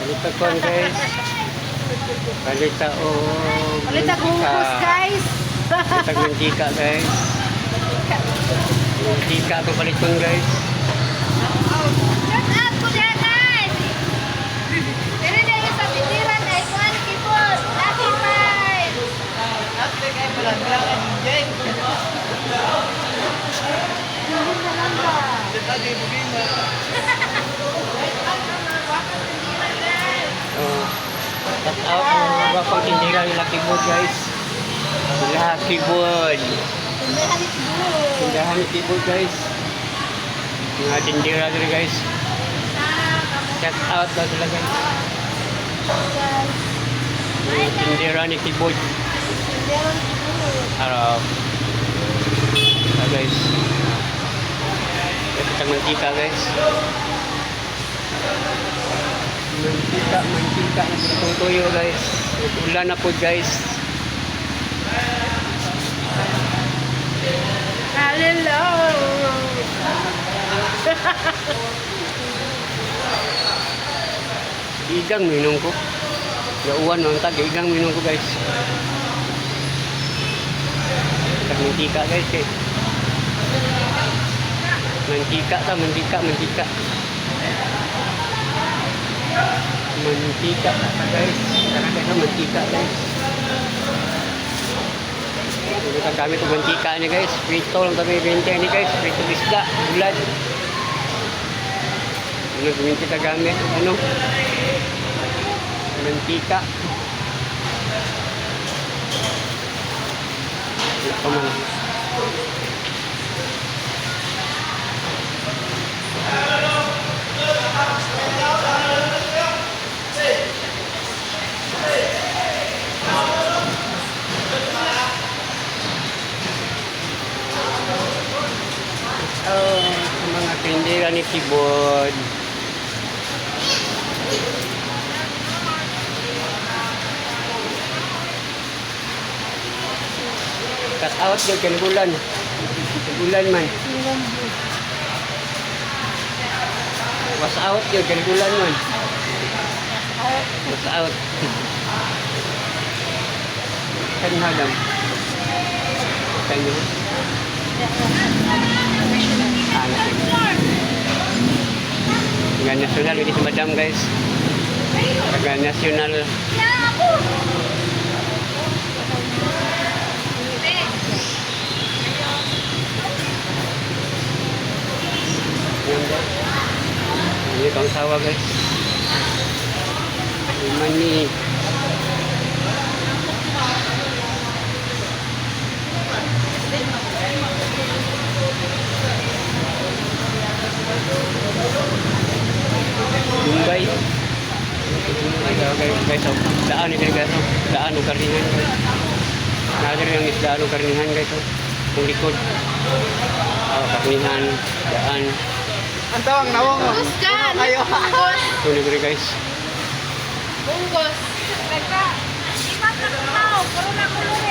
Palita ko guys. Palita o Ulit ang bungkus, guys. Palita mantika guys. Mantika ito paliton guys. Shout out po dyan, guys. Pero dahil sa pitiran ay kuhan kipot. Lucky five. After kayo pala ka DJ. Dito yung bugin mo. Shout out mga bapang tindera ng Lucky Board guys. Lucky Board. Tindahan ni Board guys. Mga tindera dito guys. Shout out daw sila guys. Mga tindera ni Board. Harap. Guys. Kita mantika guys. Mantika na itong tuyo guys. Ulan na po guys. Hello. Igang minum ko. Gauan ng tag, igang minum ko guys. Mantika guys eh. Mantika ta, mantika. Mantika guys. Karena kaya mantika guys. Kita gamit ng mantika niya guys. Prito lang kami benta ni guys. Prito isda, bulat. Ano gawin kita gamit? Ano? Mantika. Wala pa man. Mga tindera ni Tibod. Cut out yung kalibulan. Kalibulan man. Was out yung kalibulan man. Was out. Kan hadam. Kanyo. Harga nasional ini semadam guys. Harga nasional. Ini kang sawah guys. Mani. Dumbay. Guys, daan ini guys. Daan karningan guys. Ada yang daan karningan guys. Yung likod. Karningan, daan. Ang tawang nawang mo. Buskan. Ayo. Bungkus. Ito libre guys. Bungkus. Teka. Ipat na kumaw. Puro na kulong